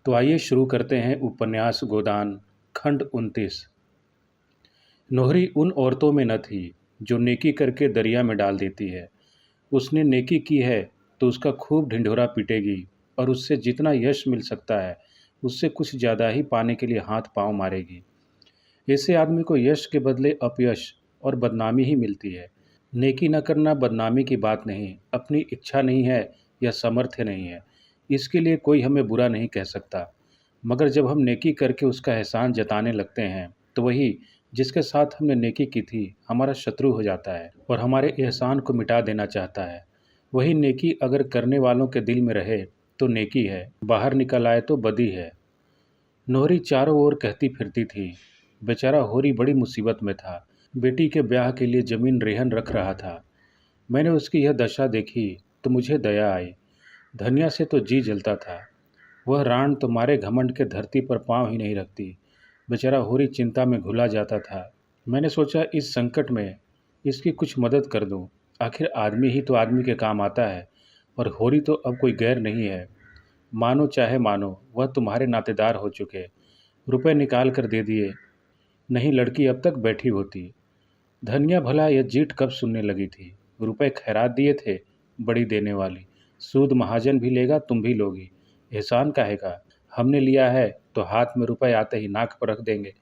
तो आइए शुरू करते हैं उपन्यास गोदान खंड 29। नोहरी उन औरतों में न थी जो नेकी करके दरिया में डाल देती है। उसने नेकी की है तो उसका खूब ढिंढोरा पीटेगी और उससे जितना यश मिल सकता है उससे कुछ ज़्यादा ही पाने के लिए हाथ पांव मारेगी। ऐसे आदमी को यश के बदले अपयश और बदनामी ही मिलती है। नेकी न करना बदनामी की बात नहीं, अपनी इच्छा नहीं है या सामर्थ्य नहीं है, इसके लिए कोई हमें बुरा नहीं कह सकता। मगर जब हम नेकी करके उसका एहसान जताने लगते हैं तो वही जिसके साथ हमने नेकी की थी हमारा शत्रु हो जाता है और हमारे एहसान को मिटा देना चाहता है। वही नेकी अगर करने वालों के दिल में रहे तो नेकी है, बाहर निकल आए तो बदी है। नोहरी चारों ओर कहती फिरती थी। बेचारा होरी बड़ी मुसीबत में था। बेटी के ब्याह के लिए जमीन रेहन रख रहा था। मैंने उसकी यह दशा देखी तो मुझे दया आई। धनिया से तो जी जलता था। वह राण तुम्हारे घमंड के धरती पर पांव ही नहीं रखती। बेचारा होरी चिंता में घुला जाता था। मैंने सोचा इस संकट में इसकी कुछ मदद कर दूं। आखिर आदमी ही तो आदमी के काम आता है और होरी तो अब कोई गैर नहीं है। मानो चाहे मानो वह तुम्हारे नातेदार हो चुके। रुपए निकाल कर दे दिए, नहीं लड़की अब तक बैठी होती। धनिया भला यह जीत कब सुनने लगी थी। रुपए खैरात दिए थे, बड़ी देने वाली। सूद महाजन भी लेगा, तुम भी लोगी। एहसान काहे का। हमने लिया है तो हाथ में रुपए आते ही नाक पर रख देंगे।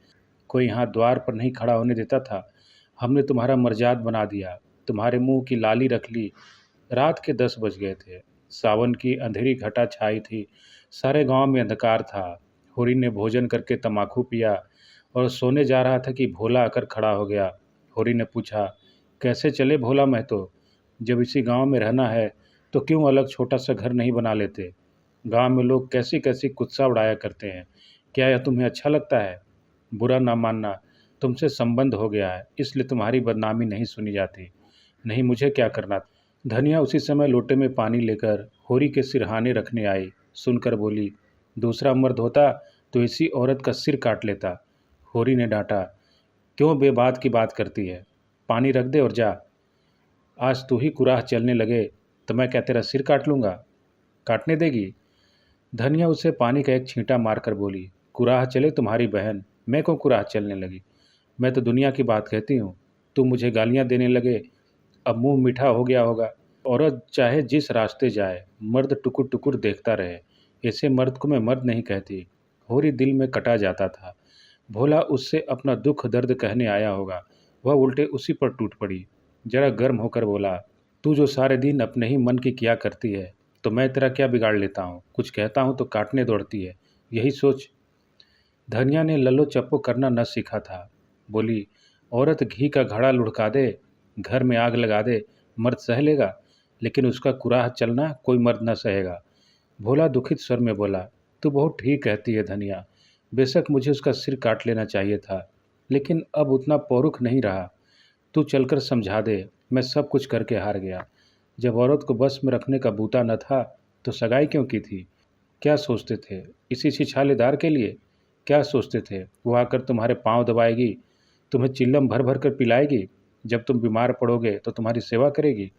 कोई यहाँ द्वार पर नहीं खड़ा होने देता था। हमने तुम्हारा मर्जाद बना दिया, तुम्हारे मुंह की लाली रख ली। रात के 10 बज गए थे। सावन की अंधेरी घटा छाई थी। सारे गांव में अंधकार था। होरी ने भोजन करके तमाकू पिया और सोने जा रहा था कि भोला आकर खड़ा हो गया। होरी ने पूछा, कैसे चले भोला महतो? जब इसी गांव में रहना है तो क्यों अलग छोटा सा घर नहीं बना लेते? गांव में लोग कैसी कैसी कुत्सा उड़ाया करते हैं। क्या यह तुम्हें अच्छा लगता है? बुरा ना मानना, तुमसे संबंध हो गया है इसलिए तुम्हारी बदनामी नहीं सुनी जाती। नहीं, मुझे क्या करना। धनिया उसी समय लोटे में पानी लेकर होरी के सिरहाने रखने आई। सुनकर बोली, दूसरा मर्द होता तो इसी औरत का सिर काट लेता। होरी ने डांटा, क्यों बेबात की बात करती है? पानी रख दे और जा। आज तू ही कुराह चलने लगे तो मैं क्या तेरा सिर काट लूँगा? काटने देगी? धनिया उसे पानी का एक छींटा मारकर बोली, कुराह चले तुम्हारी बहन, मैं क्यों कुराह चलने लगी? मैं तो दुनिया की बात कहती हूँ। तू मुझे गालियाँ देने लगे, अब मुंह मीठा हो गया होगा। औरत चाहे जिस रास्ते जाए मर्द टुकुर टुकुर देखता रहे, ऐसे मर्द को मैं मर्द नहीं कहती। होरी दिल में कटा जाता था। भोला उससे अपना दुख दर्द कहने आया होगा, वह उल्टे उसी पर टूट पड़ी। जरा गर्म होकर बोला, तू जो सारे दिन अपने ही मन की किया करती है तो मैं तेरा क्या बिगाड़ लेता हूँ? कुछ कहता हूँ तो काटने दौड़ती है, यही सोच। धनिया ने लल्लो चप्पो करना न सीखा था। बोली, औरत घी का घड़ा लुढ़का दे, घर में आग लगा दे, मर्द सह लेगा, लेकिन उसका कुराह चलना कोई मर्द न सहेगा। भोला दुखित स्वर में बोला, तू बहुत ठीक कहती है धनिया। बेशक मुझे उसका सिर काट लेना चाहिए था, लेकिन अब उतना पौरुख नहीं रहा। तू चलकर समझा दे, मैं सब कुछ करके हार गया। जब औरत को बस में रखने का बूता न था तो सगाई क्यों की थी? क्या सोचते थे? इसी छिछालेदार के लिए? क्या सोचते थे वो आकर तुम्हारे पांव दबाएगी, तुम्हें चिल्लम भर भर कर पिलाएगी, जब तुम बीमार पड़ोगे तो तुम्हारी सेवा करेगी?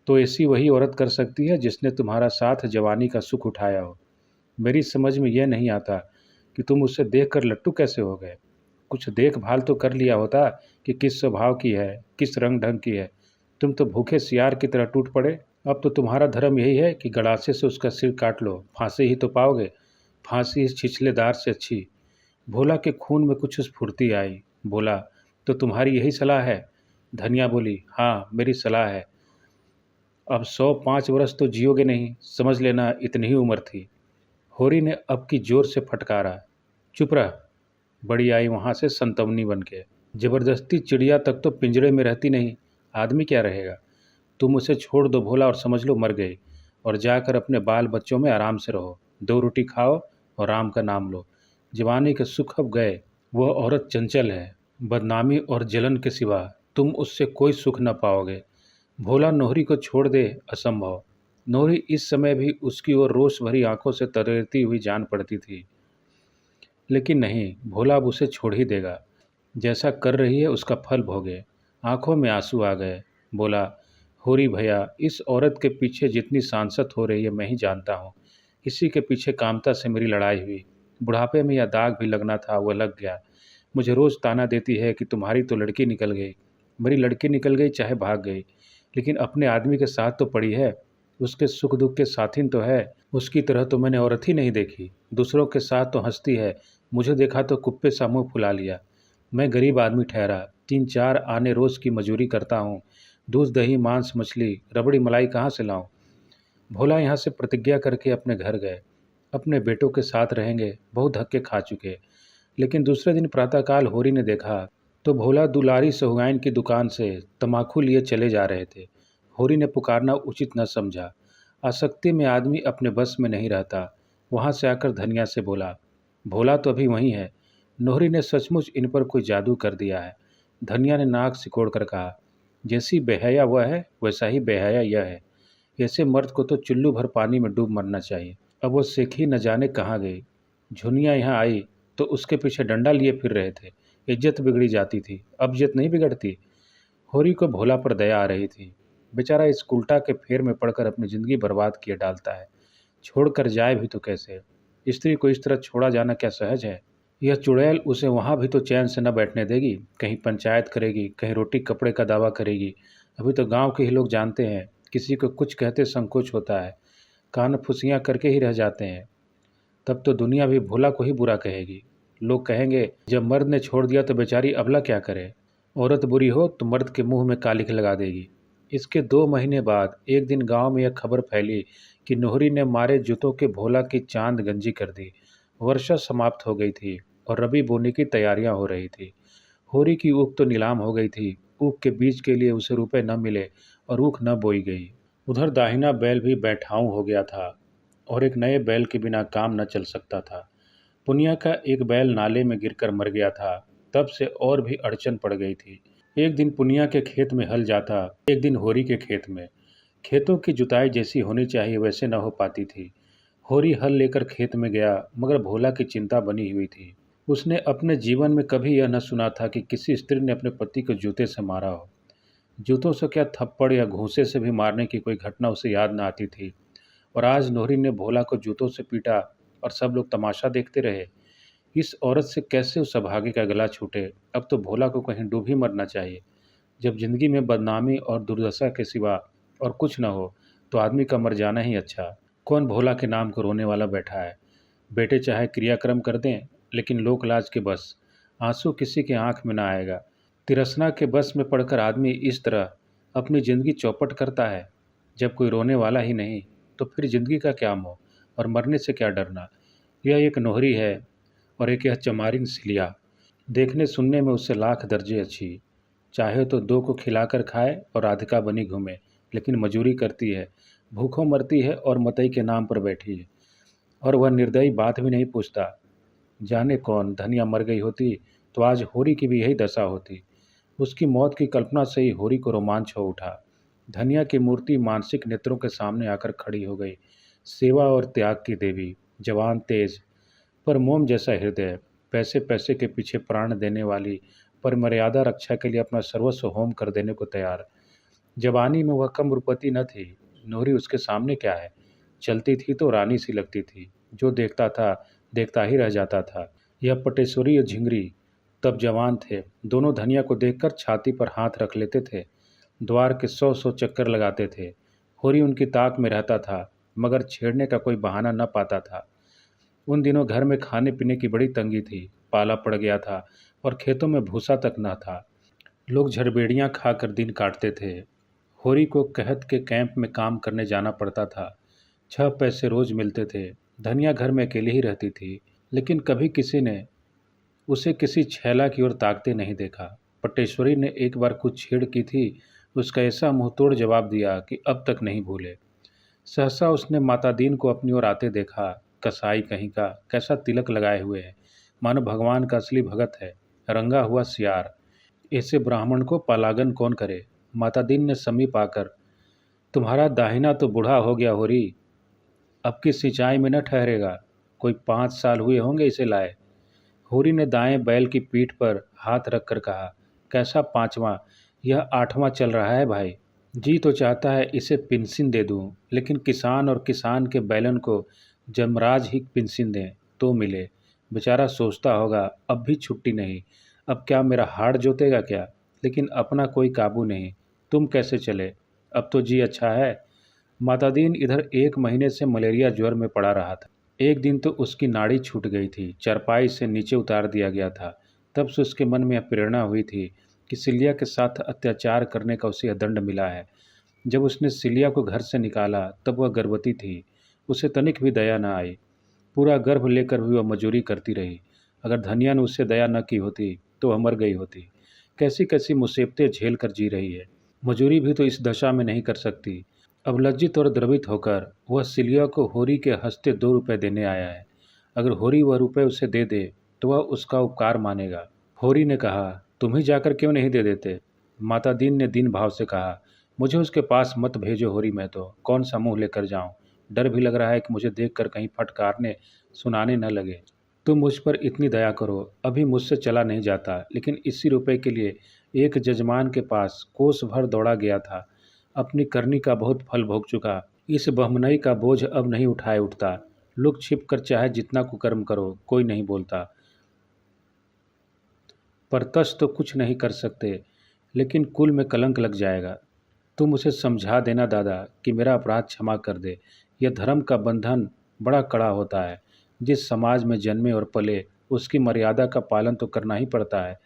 तो ऐसी वही औरत कर सकती है जिसने तुम्हारा साथ जवानी का सुख उठाया हो। मेरी समझ में यह नहीं आता कि तुम उसे देखकर लट्टू कैसे हो गए। कुछ देखभाल तो कर लिया होता कि किस स्वभाव की है, किस रंग ढंग की है। तुम तो भूखे सियार की तरह टूट पड़े। अब तो तुम्हारा धर्म यही है कि गड़ासे से उसका सिर काट लो, फांसी ही तो पाओगे। फांसी इस छिछलेदार से अच्छी। भोला के खून में कुछ स्फूर्ति आई। बोला, तो तुम्हारी यही सलाह है? धनिया बोली, हाँ मेरी सलाह है। अब 105 वर्ष तो जियोगे नहीं, समझ लेना इतनी ही उम्र थी। होरी ने अब की जोर से फटकारा, चुप रह। बड़ी आई वहाँ से संतवनी बन के। जबरदस्ती चिड़िया तक तो पिंजरे में रहती नहीं, आदमी क्या रहेगा? तुम उसे छोड़ दो भोला और समझ लो मर गई। और जाकर अपने बाल बच्चों में आराम से रहो, 2 रोटी खाओ और राम का नाम लो। जवानी के सुख अब गए। वह औरत चंचल है, बदनामी और जलन के सिवा तुम उससे कोई सुख न पाओगे। भोला नोहरी को छोड़ दे, असंभव। नोहरी इस समय भी उसकी ओर रोष भरी आंखों से तरेरती हुई जान पड़ती थी। लेकिन नहीं, भोला अब उसे छोड़ ही देगा। जैसा कर रही है उसका फल भोगे। आंखों में आंसू आ गए। बोला, होरी भैया, इस औरत के पीछे जितनी सांसत हो रही है मैं ही जानता हूँ। इसी के पीछे कामता से मेरी लड़ाई हुई। बुढ़ापे में यह दाग भी लगना था, वह लग गया। मुझे रोज़ ताना देती है कि तुम्हारी तो लड़की निकल गई। मेरी लड़की निकल गई चाहे भाग गई, लेकिन अपने आदमी के साथ तो पड़ी है। उसके सुख दुख के साथिन तो है। उसकी तरह तो मैंने औरत ही नहीं देखी। दूसरों के साथ तो हंसती है, मुझे देखा तो कुप्पे सा मुँह फुला लिया। मैं गरीब आदमी ठहरा, 3-4 आने रोज़ की मजूरी करता हूँ। दूध दही मांस मछली रबड़ी मलाई कहाँ से लाऊं? भोला यहाँ से प्रतिज्ञा करके अपने घर गए। अपने बेटों के साथ रहेंगे, बहुत धक्के खा चुके। लेकिन दूसरे दिन प्रातःकाल होरी ने देखा तो भोला दुलारी सहुआइन की दुकान से तमाकू लिए चले जा रहे थे। होरी ने पुकारना उचित न समझा। आसक्ति में आदमी अपने बस में नहीं रहता। वहाँ से आकर धनिया से बोला, भोला तो अभी वहीं है। नोहरी ने सचमुच इन पर कोई जादू कर दिया है। धनिया ने नाक सिकोड़ कर कहा, जैसी बेहया वह है वैसा ही बेहया यह है। ऐसे मर्द को तो चुल्लू भर पानी में डूब मरना चाहिए। अब वो सेखी न जाने कहाँ गई। झुनिया यहाँ आई तो उसके पीछे डंडा लिए फिर रहे थे। इज्जत बिगड़ी जाती थी, अब इज्जत नहीं बिगड़ती। होरी को भोला पर दया आ रही थी। बेचारा इस उल्टा के फेर में पड़कर अपनी ज़िंदगी बर्बाद किए डालता है। छोड़कर जाए भी तो कैसे? स्त्री को इस तरह छोड़ा जाना क्या सहज है? यह चुड़ैल उसे वहाँ भी तो चैन से न बैठने देगी। कहीं पंचायत करेगी, कहीं रोटी कपड़े का दावा करेगी। अभी तो गांव के ही लोग जानते हैं, किसी को कुछ कहते संकोच होता है, कान फुसियाँ करके ही रह जाते हैं। तब तो दुनिया भी भोला को ही बुरा कहेगी। लोग कहेंगे, जब मर्द ने छोड़ दिया तो बेचारी अबला क्या करे? औरत बुरी हो तो मर्द के मुंह में कालिख लगा देगी। इसके 2 महीने बाद एक दिन गांव में यह खबर फैली कि नोहरी ने मारे जूतों के भोला की चांद गंजी कर दी। वर्षा समाप्त हो गई थी और रबी बोने की तैयारियां हो रही थी। होरी की ऊख तो नीलाम हो गई थी। ऊख के बीज के लिए उसे रुपए न मिले और ऊख न बोई गई। उधर दाहिना बैल भी बैठाऊं हो गया था और एक नए बैल के बिना काम न चल सकता था। पुनिया का एक बैल नाले में गिरकर मर गया था। तब से और भी अड़चन पड़ गई थी। एक दिन पुनिया के खेत में हल जाता, एक दिन होरी के खेत में। खेतों की जुताई जैसी होनी चाहिए वैसे न हो पाती थी। होरी हल लेकर खेत में गया, मगर भोला की चिंता बनी हुई थी। उसने अपने जीवन में कभी यह न सुना था कि किसी स्त्री ने अपने पति को जूते से मारा हो। जूतों से क्या, थप्पड़ या घूंसे से भी मारने की कोई घटना उसे याद न आती थी। और आज नोहरी ने भोला को जूतों से पीटा और सब लोग तमाशा देखते रहे। इस औरत से कैसे उस अभागे का गला छूटे? अब तो भोला को कहीं डूब ही मरना चाहिए। जब जिंदगी में बदनामी और दुर्दशा के सिवा और कुछ न हो तो आदमी का मर जाना ही अच्छा। कौन भोला के नाम को रोने वाला बैठा है? बेटे चाहे क्रियाक्रम कर दें, लेकिन लोक लाज के बस आंसू किसी के आंख में ना आएगा। तिरसना के बस में पड़कर आदमी इस तरह अपनी ज़िंदगी चौपट करता है। जब कोई रोने वाला ही नहीं तो फिर ज़िंदगी का क्या मोह और मरने से क्या डरना। यह एक नोहरी है और एक यह चमारिन सिलिया। देखने सुनने में उससे लाख दर्जे अच्छी। चाहे तो 2 को खिलाकर खाए और राधिका बनी घूमे, लेकिन मजूरी करती है, भूखों मरती है और मतई के नाम पर बैठी है। और वह निर्दयी बात भी नहीं पूछता। जाने कौन, धनिया मर गई होती तो आज होरी की भी यही दशा होती। उसकी मौत की कल्पना से ही होरी को रोमांच हो उठा। धनिया की मूर्ति मानसिक नेत्रों के सामने आकर खड़ी हो गई। सेवा और त्याग की देवी, जवान तेज पर मोम जैसा हृदय, पैसे पैसे के पीछे प्राण देने वाली, पर मर्यादा रक्षा के लिए अपना सर्वस्व होम कर देने को तैयार। जवानी में वह कम रूपवती न थी। नोहरी उसके सामने क्या है? चलती थी तो रानी सी लगती थी। जो देखता था देखता ही रह जाता था। यह पटेश्वरी और झिंगरी तब जवान थे। दोनों धनिया को देखकर छाती पर हाथ रख लेते थे। द्वार के 100-100 चक्कर लगाते थे। होरी उनकी ताक में रहता था, मगर छेड़ने का कोई बहाना न पाता था। उन दिनों घर में खाने पीने की बड़ी तंगी थी। पाला पड़ गया था और खेतों में भूसा तक न था। लोग झड़बेड़ियाँ खाकर दिन काटते थे। होरी को कहत के कैंप में काम करने जाना पड़ता था। 6 पैसे रोज मिलते थे। धनिया घर में अकेली ही रहती थी, लेकिन कभी किसी ने उसे किसी छैला की ओर ताकते नहीं देखा। पटेश्वरी ने एक बार कुछ छेड़ की थी। उसका ऐसा मुंहतोड़ जवाब दिया कि अब तक नहीं भूले। सहसा उसने माता दीन को अपनी ओर आते देखा। कसाई कहीं का, कैसा तिलक लगाए हुए है, मानो भगवान का असली भगत है। रंगा हुआ सियार। ऐसे ब्राह्मण को पलागन कौन करे? माता दीन ने समीप आकर, तुम्हारा दाहिना तो बूढ़ा हो गया होरी, अब की सिंचाई में न ठहरेगा। कोई 5 साल हुए होंगे इसे लाए। होरी ने दाएं बैल की पीठ पर हाथ रखकर कहा, कैसा 5वां? यह 8वां चल रहा है भाई। जी तो चाहता है इसे पेंशन दे दूं, लेकिन किसान और किसान के बैलन को जमराज ही पेंशन दें तो मिले। बेचारा सोचता होगा, अब भी छुट्टी नहीं, अब क्या मेरा हाड़ जोतेगा क्या? लेकिन अपना कोई काबू नहीं। तुम कैसे चले? अब तो जी अच्छा है। मातादीन इधर 1 महीने से मलेरिया ज्वर में पड़ा रहा था। एक दिन तो उसकी नाड़ी छूट गई थी, चारपाई से नीचे उतार दिया गया था। तब से उसके मन में यह प्रेरणा हुई थी कि सिलिया के साथ अत्याचार करने का उसे यह दंड मिला है। जब उसने सिलिया को घर से निकाला तब वह गर्भवती थी। उसे तनिक भी दया न आई। पूरा गर्भ लेकर भी वह मजूरी करती रही। अगर धनिया ने उससे दया न की होती तो वह मर गई होती। कैसी कैसी मुसीबतें झेल कर जी रही है। मजूरी भी तो इस दशा में नहीं कर सकती। अब लज्जित और द्रवित होकर वह सिलिया को होरी के हंसते 2 रुपए देने आया है। अगर होरी वह रुपए उसे दे दे तो वह उसका उपकार मानेगा। होरी ने कहा, तुम ही जाकर क्यों नहीं दे देते? माता दीन ने दीन भाव से कहा, मुझे उसके पास मत भेजो होरी, मैं तो कौन सा मुंह लेकर जाऊं। डर भी लग रहा है कि मुझे देखकर कहीं फटकारने सुनाने न लगे। तुम मुझ पर इतनी दया करो, अभी मुझसे चला नहीं जाता, लेकिन इसी रुपए के लिए एक जजमान के पास कोस भर दौड़ा गया था। अपनी करनी का बहुत फल भोग चुका। इस बहमनई का बोझ अब नहीं उठाए उठता। लुक छिप कर चाहे जितना कुकर्म करो, कोई नहीं बोलता। परतस तो कुछ नहीं कर सकते, लेकिन कुल में कलंक लग जाएगा। तुम उसे समझा देना दादा कि मेरा अपराध क्षमा कर दे। यह धर्म का बंधन बड़ा कड़ा होता है। जिस समाज में जन्मे और पले उसकी मर्यादा का पालन तो करना ही पड़ता है।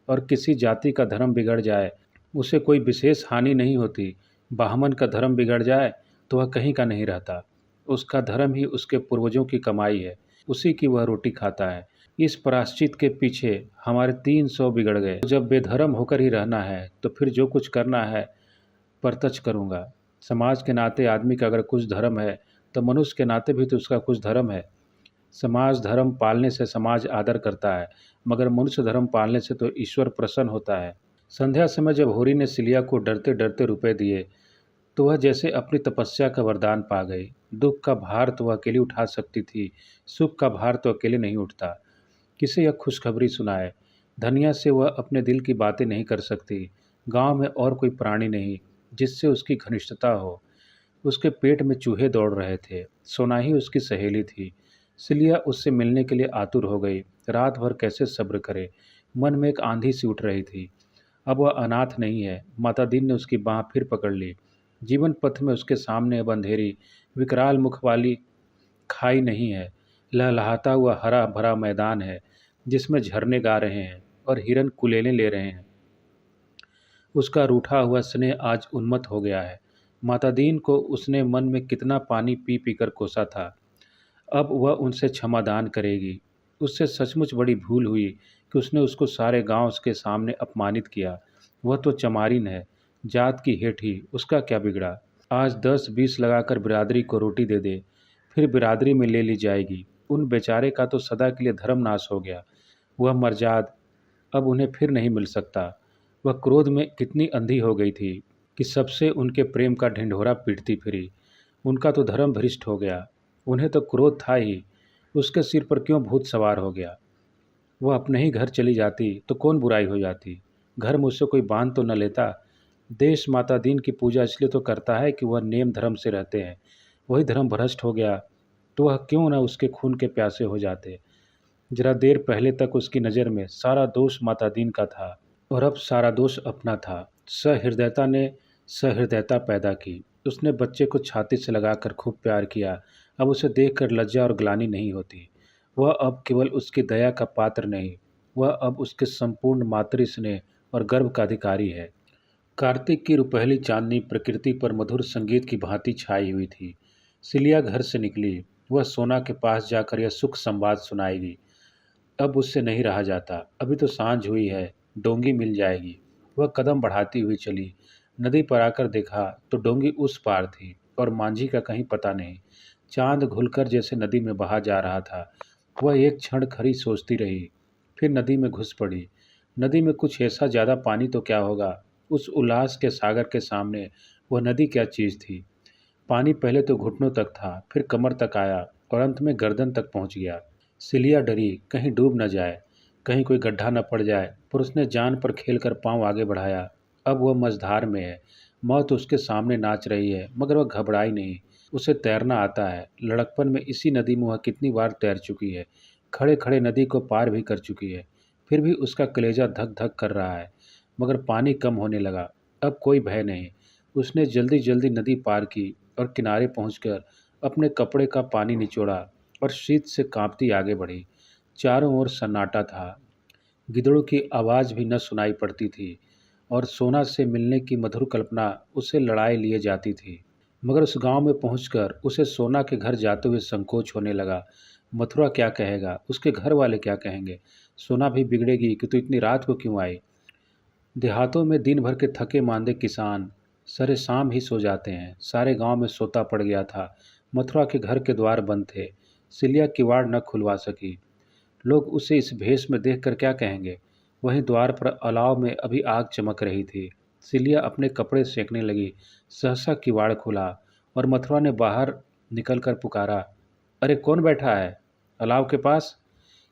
और किसी जाति का धर्म बिगड़ जाए उसे कोई विशेष हानि नहीं होती। ब्राह्मण का धर्म बिगड़ जाए तो वह कहीं का नहीं रहता। उसका धर्म ही उसके पूर्वजों की कमाई है, उसी की वह रोटी खाता है। इस प्रायश्चित के पीछे हमारे 300 बिगड़ गए। जब बेधर्म होकर ही रहना है तो फिर जो कुछ करना है परतच करूँगा। समाज के नाते आदमी का अगर कुछ धर्म है तो मनुष्य के नाते भी तो उसका कुछ धर्म है। समाज धर्म पालने से समाज आदर करता है, मगर मनुष्य धर्म पालने से तो ईश्वर प्रसन्न होता है। संध्या समय जब होरी ने सिलिया को डरते डरते रुपए दिए तो वह जैसे अपनी तपस्या का वरदान पा गई। दुख का भार तो वह अकेली उठा सकती थी, सुख का भार तो अकेले नहीं उठता। किसे यह खुशखबरी सुनाए? धनिया से वह अपने दिल की बातें नहीं कर सकती। गांव में और कोई प्राणी नहीं जिससे उसकी घनिष्ठता हो। उसके पेट में चूहे दौड़ रहे थे। सोनाही उसकी सहेली थी। सिलिया उससे मिलने के लिए आतुर हो गई। रात भर कैसे सब्र करे। मन में एक आंधी सी उठ रही थी। अब वह अनाथ नहीं है। माता दीन ने उसकी बाँह फिर पकड़ ली। जीवन पथ में उसके सामने अब अंधेरी विकराल मुख वाली खाई नहीं है। लहलहाता हुआ हरा भरा मैदान है जिसमें झरने गा रहे हैं और हिरन कुलेलें ले रहे हैं। उसका रूठा हुआ स्नेह आज उन्मत्त हो गया है। माता दीन को उसने मन में कितना पानी पी पी कर कोसा था। अब वह उनसे क्षमादान करेगी। उससे सचमुच बड़ी भूल हुई कि उसने उसको सारे गांव के सामने अपमानित किया। वह तो चमारिन है, जात की हेठी, उसका क्या बिगड़ा? आज 10-20 लगाकर बिरादरी को रोटी दे दे, फिर बिरादरी में ले ली जाएगी। उन बेचारे का तो सदा के लिए धर्म नाश हो गया। वह मर्जाद अब उन्हें फिर नहीं मिल सकता। वह क्रोध में कितनी अंधी हो गई थी कि सबसे उनके प्रेम का ढिंढोरा पीटती फिरी। उनका तो धर्म भ्रष्ट हो गया। उन्हें तो क्रोध था ही, उसके सिर पर क्यों भूत सवार हो गया? वह अपने ही घर चली जाती तो कौन बुराई हो जाती? घर मुझसे कोई बांध तो न लेता। देश माता दीन की पूजा इसलिए तो करता है कि वह नेम धर्म से रहते हैं। वही धर्म भ्रष्ट हो गया तो वह क्यों न उसके खून के प्यासे हो जाते। जरा देर पहले तक उसकी नज़र में सारा दोष माता दीन का था और अब सारा दोष अपना था। सहृदयता ने सहृदयता पैदा की। उसने बच्चे को छाती से लगाकर खूब प्यार किया। अब उसे देखकर लज्जा और ग्लानि नहीं होती। वह अब केवल उसकी दया का पात्र नहीं, वह अब उसके संपूर्ण मातृ स्नेह और गर्व का अधिकारी है। कार्तिक की रुपहली चांदनी प्रकृति पर मधुर संगीत की भांति छाई हुई थी। सिलिया घर से निकली। वह सोना के पास जाकर यह सुख संवाद सुनाएगी। अब उससे नहीं रहा जाता। अभी तो सांझ हुई है, डोंगी मिल जाएगी। वह कदम बढ़ाती हुई चली। नदी पर आकर देखा तो डोंगी उस पार थी और मांझी का कहीं पता नहीं। चांद घुलकर जैसे नदी में बहा जा रहा था। वह एक क्षण खड़ी सोचती रही, फिर नदी में घुस पड़ी। नदी में कुछ ऐसा ज़्यादा पानी तो क्या होगा, उस उल्लास के सागर के सामने वह नदी क्या चीज़ थी। पानी पहले तो घुटनों तक था, फिर कमर तक आया और अंत में गर्दन तक पहुंच गया। सिलिया डरी कहीं डूब न जाए, कहीं कोई गड्ढा न पड़ जाए, पर उसने जान पर खेलकर पांव आगे बढ़ाया। अब वह मझधार में है। मौत उसके सामने नाच रही है, मगर वह घबराई नहीं। उसे तैरना आता है। लड़कपन में इसी नदी में वह कितनी बार तैर चुकी है, खड़े खड़े नदी को पार भी कर चुकी है। फिर भी उसका कलेजा धक धक कर रहा है। मगर पानी कम होने लगा। अब कोई भय नहीं। उसने जल्दी जल्दी नदी पार की और किनारे पहुंचकर अपने कपड़े का पानी निचोड़ा और शीत से कांपती आगे बढ़ी। चारों ओर सन्नाटा था। गिद्धड़ों की आवाज़ भी न सुनाई पड़ती थी और सोना से मिलने की मधुर कल्पना उसे लड़ाए लिए जाती थी। मगर उस गांव में पहुंचकर उसे सोना के घर जाते हुए संकोच होने लगा। मथुरा क्या कहेगा, उसके घर वाले क्या कहेंगे, सोना भी बिगड़ेगी कि तू इतनी रात को क्यों आई। देहातों में दिन भर के थके मांदे किसान सरे शाम ही सो जाते हैं। सारे गांव में सोता पड़ गया था। मथुरा के घर के द्वार बंद थे। सिलिया किवाड़ न खुलवा सकी। लोग उसे इस भेष में देखकर क्या कहेंगे। वहीं द्वार पर अलाव में अभी आग चमक रही थी। सिलिया अपने कपड़े सेंकने लगी। सहसा किवाड़ खुला और मथुरा ने बाहर निकलकर पुकारा, अरे कौन बैठा है अलाव के पास।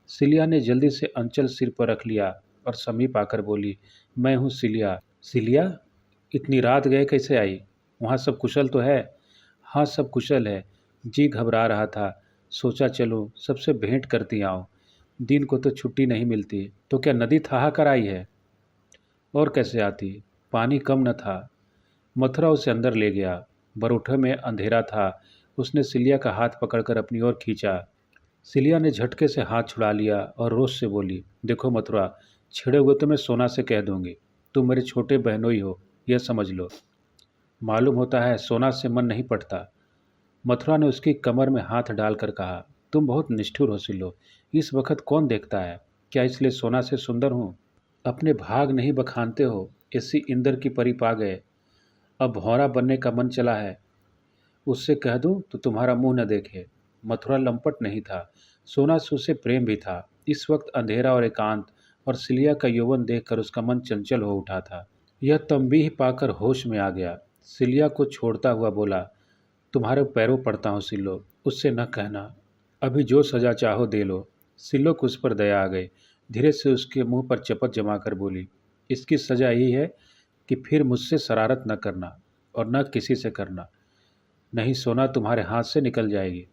सिलिया ने जल्दी से अंचल सिर पर रख लिया और समीप आकर बोली, मैं हूँ सिलिया। सिलिया, इतनी रात गए कैसे आई? वहाँ सब कुशल तो है? हाँ सब कुशल है। जी घबरा रहा था, सोचा चलो सबसे भेंट करती आऊँ। दिन को तो छुट्टी नहीं मिलती। तो क्या नदी थाह कर आई है? और कैसे आती, पानी कम न था। मथुरा उसे अंदर ले गया। बरूठे में अंधेरा था। उसने सिलिया का हाथ पकड़कर अपनी ओर खींचा। सिलिया ने झटके से हाथ छुड़ा लिया और रोष से बोली, देखो मथुरा, छिड़े हुए तो मैं सोना से कह दूंगी। तुम मेरे छोटे बहनोई हो, यह समझ लो। मालूम होता है सोना से मन नहीं पड़ता। मथुरा ने उसकी कमर में हाथ डालकर कहा, तुम बहुत निष्ठुर हो सिलो। इस वक्त कौन देखता है? क्या इसलिए सोना से सुंदर हूँ? अपने भाग नहीं बखानते हो। ऐसी इंद्र की परी पा गए, अब भौरा बनने का मन चला है। उससे कह दूं तो तुम्हारा मुंह न देखे। मथुरा लंपट नहीं था। सोना से उसे प्रेम भी था। इस वक्त अंधेरा और एकांत और सिलिया का यौवन देखकर उसका मन चंचल हो उठा था। यह तंबीह पाकर होश में आ गया। सिलिया को छोड़ता हुआ बोला, तुम्हारे पैरों पड़ता हूँ सिल्लो, उससे न कहना। अभी जो सजा चाहो दे लो। सिल्लो को उस पर दया आ गई। धीरे से उसके मुंह पर चपत जमा कर बोली, इसकी सजा यही है कि फिर मुझसे शरारत न करना और न किसी से करना, नहीं सोना तुम्हारे हाथ से निकल जाएगी।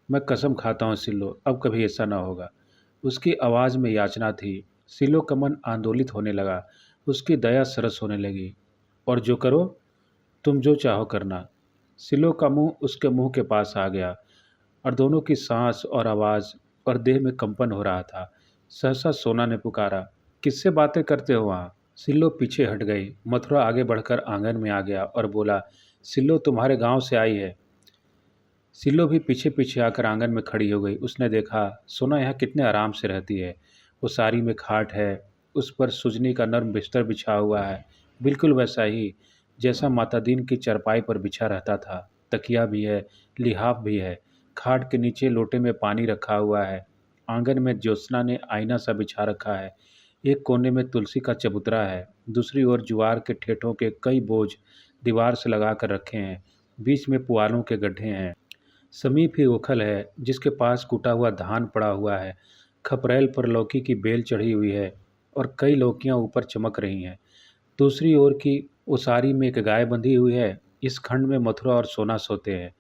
मैं कसम खाता हूँ सिल्लो, अब कभी ऐसा न होगा। उसकी आवाज़ में याचना थी। सिल्लो का मन आंदोलित होने लगा। उसकी दया सरस होने लगी। और जो करो, तुम जो चाहो करना। सिलो का मुंह उसके मुंह के पास आ गया और दोनों की सांस और आवाज़ और देह में कंपन हो रहा था। सहसा सोना ने पुकारा, किससे बातें करते हो वहाँ? सिल्लो पीछे हट गई। मथुरा आगे बढ़कर आंगन में आ गया और बोला, सिल्लो तुम्हारे गांव से आई है। सिल्लो भी पीछे पीछे आकर आंगन में खड़ी हो गई। उसने देखा सोना यहाँ कितने आराम से रहती है। वो सारी में खाट है, उस पर सुजनी का नर्म बिस्तर बिछा हुआ है, बिल्कुल वैसा ही जैसा माता दीन की चरपाई पर बिछा रहता था। तकिया भी है, लिहाफ भी है। खाट के नीचे लोटे में पानी रखा हुआ है। आंगन में ज्योत्सना ने आईना सा बिछा रखा है। एक कोने में तुलसी का चबूतरा है। दूसरी ओर ज्वार के ठेठों के कई बोझ दीवार से लगा कर रखे हैं। बीच में पुआलों के गड्ढे हैं। समीप ही ओखल है जिसके पास कूटा हुआ धान पड़ा हुआ है। खपरेल पर लौकी की बेल चढ़ी हुई है और कई लौकियां ऊपर चमक रही हैं। दूसरी ओर की ओसारी में एक गाय बंधी हुई है। इस खंड में मथुरा और सोना सोते हैं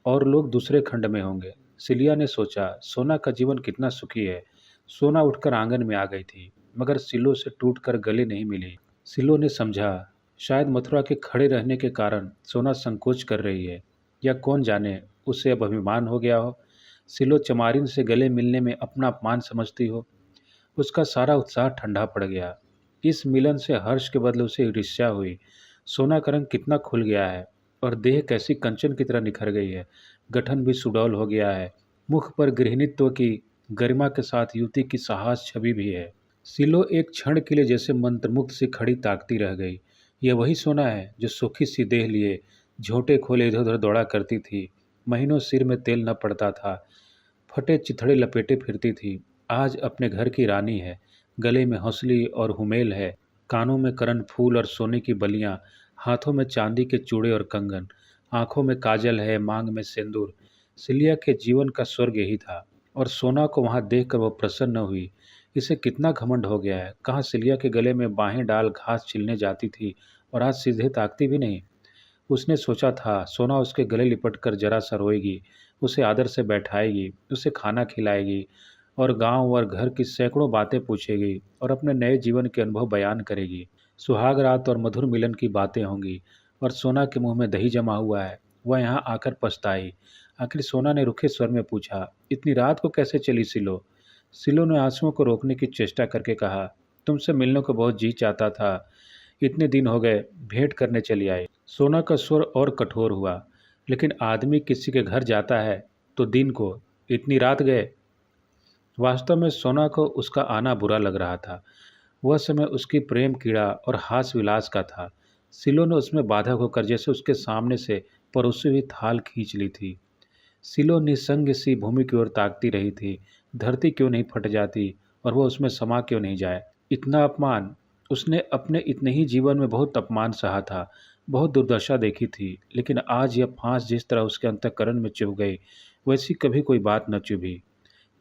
और लोग दूसरे खंड में होंगे। सिलिया ने सोचा, सोना का जीवन कितना सुखी है। सोना उठकर आंगन में आ गई थी, मगर सिलो से टूटकर गले नहीं मिली। सिलो ने समझा, शायद मथुरा के खड़े रहने के कारण सोना संकोच कर रही है, या कौन जाने उसे अब अभिमान हो गया हो। सिलो चमारिन से गले मिलने में अपना अपमान समझती हो। उसका सारा उत्साह ठंडा पड़ गया। इस मिलन से हर्ष के बदले उसे ईर्ष्या हुई। सोना का रंग कितना खुल गया है और देह कैसी कंचन की तरह निखर गई है। गठन भी सुडौल हो गया है। मुख पर गृहिणीत्व की गरिमा के साथ युवती की साहस छवि भी है। सिलो एक क्षण के लिए जैसे मंत्रमुग्ध से खड़ी ताकती रह गई। यह वही सोना है जो सूखी सी देह लिए झोंटे खोले इधर उधर दौड़ा करती थी। महीनों सिर में तेल न पड़ता था। फटे चिथड़े लपेटे फिरती थी। आज अपने घर की रानी है। गले में हौसली और हुमेल है। कानों में करण फूल और सोने की बलियां, हाथों में चांदी के चूड़े और कंगन, आंखों में काजल है, मांग में सिंदूर। सिलिया के जीवन का स्वर्ग यही था और सोना को वहां देखकर वह प्रसन्न हुई। इसे कितना घमंड हो गया है। कहाँ सिलिया के गले में बाहें डाल घास छिलने जाती थी और आज सीधे ताकती भी नहीं। उसने सोचा था सोना उसके गले लिपट कर जरा सा रोएगी, उसे आदर से बैठाएगी, उसे खाना खिलाएगी और गांव और घर की सैकड़ों बातें पूछेगी और अपने नए जीवन के अनुभव बयान करेगी। सुहाग रात और मधुर मिलन की बातें होंगी और सोना के मुंह में दही जमा हुआ है, वह यहाँ आकर पछताई। आखिर सोना ने रुखे स्वर में पूछा, इतनी रात को कैसे चली सिलो? सिलो ने आंसुओं को रोकने की चेष्टा करके कहा, तुमसे मिलने को बहुत जी चाहता था, इतने दिन हो गए, भेंट करने चली आई। सोना का स्वर और कठोर हुआ, लेकिन आदमी किसी के घर जाता है तो दिन को, इतनी रात गए? वास्तव में सोना को उसका आना बुरा लग रहा था। वह समय उसकी प्रेम कीड़ा और हास विलास का था। सिलो ने उसमें बाधक होकर जैसे उसके सामने से परोसी हुई थाल खींच ली थी। सिलो निसंग सी भूमि की ओर ताकती रही थी। धरती क्यों नहीं फट जाती और वह उसमें समा क्यों नहीं जाए? इतना अपमान! उसने अपने इतने ही जीवन में बहुत अपमान सहा था, बहुत दुर्दशा देखी थी, लेकिन आज यह फांस जिस तरह उसके अंतःकरण में चुभ गई, वैसी कभी कोई बात न चुभी।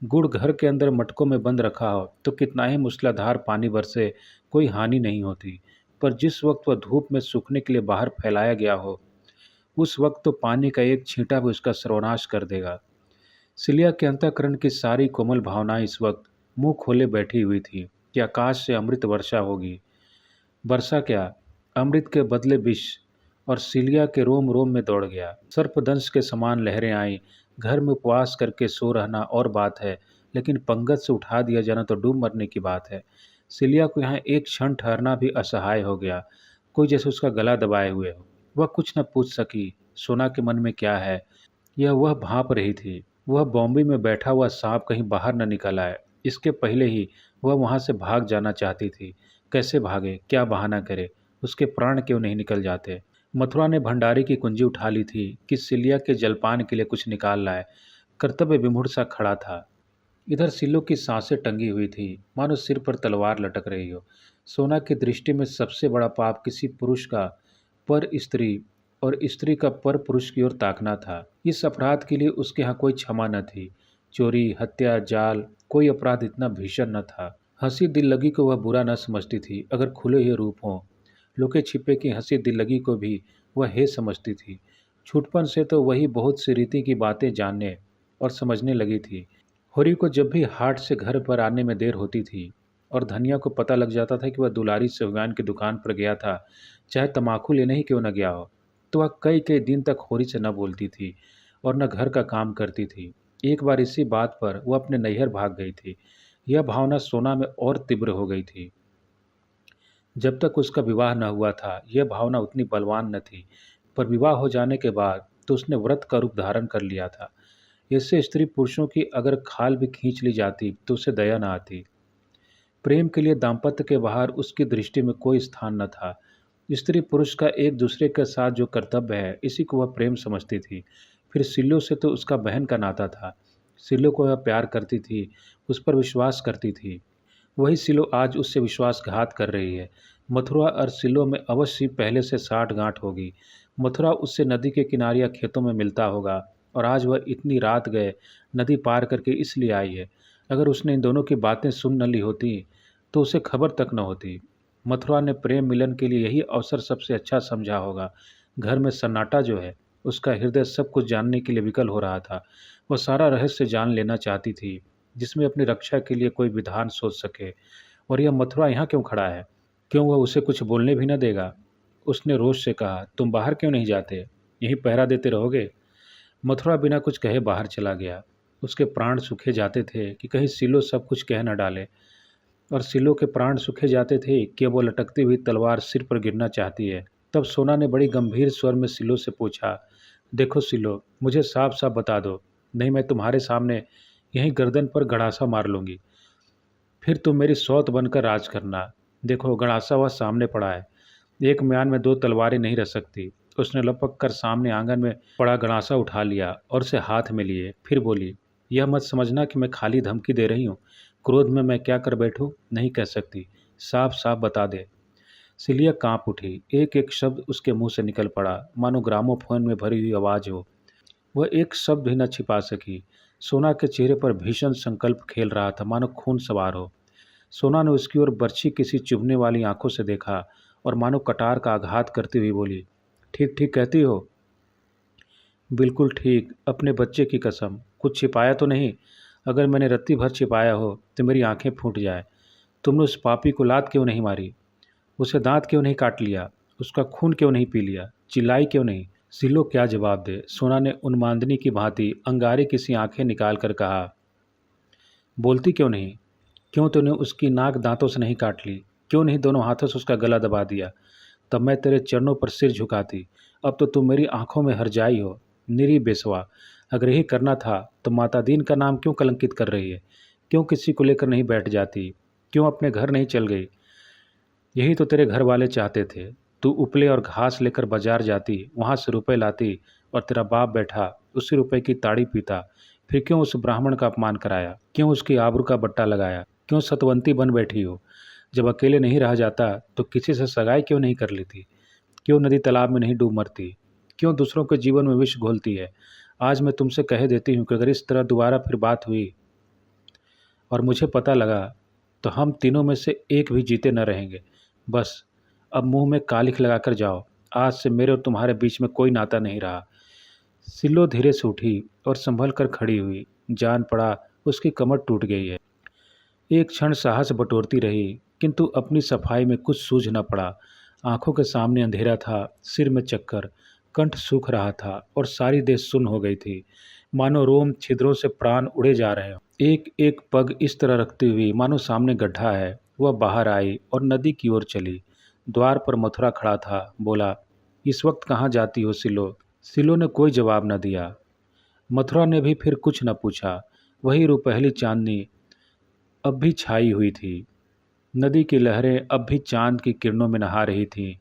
गुड़ घर के अंदर मटकों में बंद रखा हो तो कितना ही मूसलाधार पानी बरसे, कोई हानि नहीं होती, पर जिस वक्त वह धूप में सूखने के लिए बाहर फैलाया गया हो, उस वक्त तो पानी का एक छींटा भी उसका सर्वनाश कर देगा। सिलिया के अंतःकरण की सारी कोमल भावनाएं इस वक्त मुंह खोले बैठी हुई थी कि आकाश से अमृत वर्षा होगी। वर्षा क्या, अमृत के बदले विष। और सिलिया के रोम रोम में दौड़ गया। सर्पदंश के समान लहरें आईं। घर में उपवास करके सो रहना और बात है, लेकिन पंगत से उठा दिया जाना तो डूब मरने की बात है। सिलिया को यहाँ एक क्षण ठहरना भी असहाय हो गया, कोई जैसे उसका गला दबाए हुए हो। वह कुछ न पूछ सकी सोना के मन में क्या है। यह वह भांप रही थी, वह बॉम्बे में बैठा हुआ सांप कहीं बाहर न निकल आए, इसके पहले ही वह वहां से भाग जाना चाहती थी। कैसे भागे, क्या बहाना करे, उसके प्राण क्यों नहीं निकल जाते? मथुरा ने भंडारी की कुंजी उठा ली थी कि सिलिया के जलपान के लिए कुछ निकाल लाए। कर्तव्य विमूढ़ सा खड़ा था। इधर सिल्लो की सांसें टंगी हुई थी, मानो सिर पर तलवार लटक रही हो। सोना की दृष्टि में सबसे बड़ा पाप किसी पुरुष का पर स्त्री और स्त्री का पर पुरुष की ओर ताकना था। इस अपराध के लिए उसके यहाँ कोई क्षमा न थी। चोरी, हत्या, जाल, कोई अपराध इतना भीषण न था। हंसी दिल लगी को वह बुरा न समझती थी, अगर खुले हुए रूप हों। लुके छिपे की हंसी दिल लगी को भी वह हे समझती थी। छुटपन से तो वही बहुत सी रीति की बातें जानने और समझने लगी थी। होरी को जब भी हाट से घर पर आने में देर होती थी और धनिया को पता लग जाता था कि वह दुलारी सेवगान की दुकान पर गया था, चाहे तमाकू लेने ही क्यों न गया हो, तो वह कई कई दिन तक होरी से न बोलती थी और न घर का काम करती थी। एक बार इसी बात पर वह अपने नैहर भाग गई थी। यह भावना सोना में और तीव्र हो गई थी। जब तक उसका विवाह न हुआ था यह भावना उतनी बलवान न थी, पर विवाह हो जाने के बाद तो उसने व्रत का रूप धारण कर लिया था। इससे स्त्री पुरुषों की अगर खाल भी खींच ली जाती तो उसे दया न आती। प्रेम के लिए दाम्पत्य के बाहर उसकी दृष्टि में कोई स्थान न था। स्त्री पुरुष का एक दूसरे के साथ जो कर्तव्य है, इसी को वह प्रेम समझती थी। फिर सिल्लो से तो उसका बहन का नाता था। सिल्लो को वह प्यार करती थी, उस पर विश्वास करती थी। वही सिलो आज उससे विश्वासघात कर रही है। मथुरा और सिलो में अवश्य पहले से साठ गांठ होगी। मथुरा उससे नदी के किनारे या खेतों में मिलता होगा और आज वह इतनी रात गए नदी पार करके इसलिए आई है। अगर उसने इन दोनों की बातें सुन न ली होती तो उसे खबर तक न होती। मथुरा ने प्रेम मिलन के लिए यही अवसर सबसे अच्छा समझा होगा। घर में सन्नाटा जो है, उसका हृदय सब कुछ जानने के लिए विकल हो रहा था। वह सारा रहस्य जान लेना चाहती थी, जिसमें अपनी रक्षा के लिए कोई विधान सोच सके। और यह मथुरा यहाँ क्यों खड़ा है? क्यों वह उसे कुछ बोलने भी न देगा? उसने रोष से कहा, तुम बाहर क्यों नहीं जाते? यहीं पहरा देते रहोगे? मथुरा बिना कुछ कहे बाहर चला गया। उसके प्राण सूखे जाते थे कि कहीं सिलो सब कुछ कह न डाले, और सिलो के प्राण सूखे जाते थे कि वो लटकती हुई तलवार सिर पर गिरना चाहती है। तब सोना ने बड़ी गंभीर स्वर में सिलो से पूछा, देखो सिलो, मुझे साफ साफ बता दो, नहीं मैं तुम्हारे सामने यहीं गर्दन पर गड़ासा मार लूँगी। फिर तुम मेरी सौत बनकर राज करना। देखो गड़ासा वह सामने पड़ा है, एक म्यान में दो तलवारें नहीं रह सकती। उसने लपक कर सामने आंगन में पड़ा गड़ासा उठा लिया और उसे हाथ में लिए। फिर बोली, यह मत समझना कि मैं खाली धमकी दे रही हूँ। क्रोध में मैं क्या कर बैठूं नहीं कह सकती, साफ साफ बता दे। सिलिया कांप उठी। एक एक शब्द उसके मुंह से निकल पड़ा, मानो ग्रामोफोन में भरी हुई आवाज़ हो। वह एक शब्द भी न छिपा सकी। सोना के चेहरे पर भीषण संकल्प खेल रहा था, मानो खून सवार हो। सोना ने उसकी ओर बर्छी किसी चुभने वाली आंखों से देखा और मानो कटार का आघात करती हुई बोली, ठीक ठीक कहती हो। बिल्कुल ठीक, अपने बच्चे की कसम। कुछ छिपाया तो नहीं? अगर मैंने रत्ती भर छिपाया हो तो मेरी आंखें फूट जाए। तुमने उस पापी को लात क्यों नहीं मारी? उसे दांत क्यों नहीं काट लिया? उसका खून क्यों नहीं पी लिया? चिल्लाई क्यों नहीं? सिलो क्या जवाब दे। सोना ने उन्मादनी की भांति अंगारे की सी आंखें निकाल कर कहा, बोलती क्यों नहीं? क्यों तूने उसकी नाक दांतों से नहीं काट ली? क्यों नहीं दोनों हाथों से उसका गला दबा दिया? तब मैं तेरे चरणों पर सिर झुकाती। अब तो तुम मेरी आंखों में हरजाई हो। निरी बेसवा, अगर यही करना था तो माता दीन का नाम क्यों कलंकित कर रही है? क्यों किसी को लेकर नहीं बैठ जाती? क्यों अपने घर नहीं चल गई? यही तो तेरे घर वाले चाहते थे। तू उपले और घास लेकर बाजार जाती, वहाँ से रुपए लाती और तेरा बाप बैठा उसी रुपए की ताड़ी पीता। फिर क्यों उस ब्राह्मण का अपमान कराया? क्यों उसकी आबरू का बट्टा लगाया? क्यों सतवंती बन बैठी हो? जब अकेले नहीं रहा जाता तो किसी से सगाई क्यों नहीं कर लेती? क्यों नदी तालाब में नहीं डूब मरती? क्यों दूसरों के जीवन में विष घोलती है? आज मैं तुमसे कह देती हूँ कि अगर इस तरह दोबारा फिर बात हुई और मुझे पता लगा तो हम तीनों में से एक भी जीते न रहेंगे। बस अब मुंह में कालिख लगाकर जाओ। आज से मेरे और तुम्हारे बीच में कोई नाता नहीं रहा। सिल्लो धीरे से उठी और संभल कर खड़ी हुई। जान पड़ा उसकी कमर टूट गई है। एक क्षण साहस बटोरती रही, किंतु अपनी सफाई में कुछ सूझ न पड़ा। आंखों के सामने अंधेरा था, सिर में चक्कर, कंठ सूख रहा था और सारी देह सुन्न हो गई थी, मानो रोम छिद्रों से प्राण उड़े जा रहे हों। एक एक पग इस तरह रखती हुई मानो सामने गड्ढा है, वह बाहर आई और नदी की ओर चली। द्वार पर मथुरा खड़ा था, बोला, इस वक्त कहाँ जाती हो सिलो? सिलो ने कोई जवाब न दिया। मथुरा ने भी फिर कुछ न पूछा। वही रुपहली चांदनी अब भी छाई हुई थी। नदी की लहरें अब भी चांद की किरणों में नहा रही थीं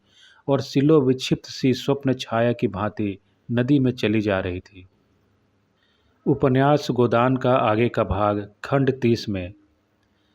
और सिलो विक्षिप्त सी स्वप्न छाया की भांति नदी में चली जा रही थी। उपन्यास गोदान का आगे का भाग खंड 30 में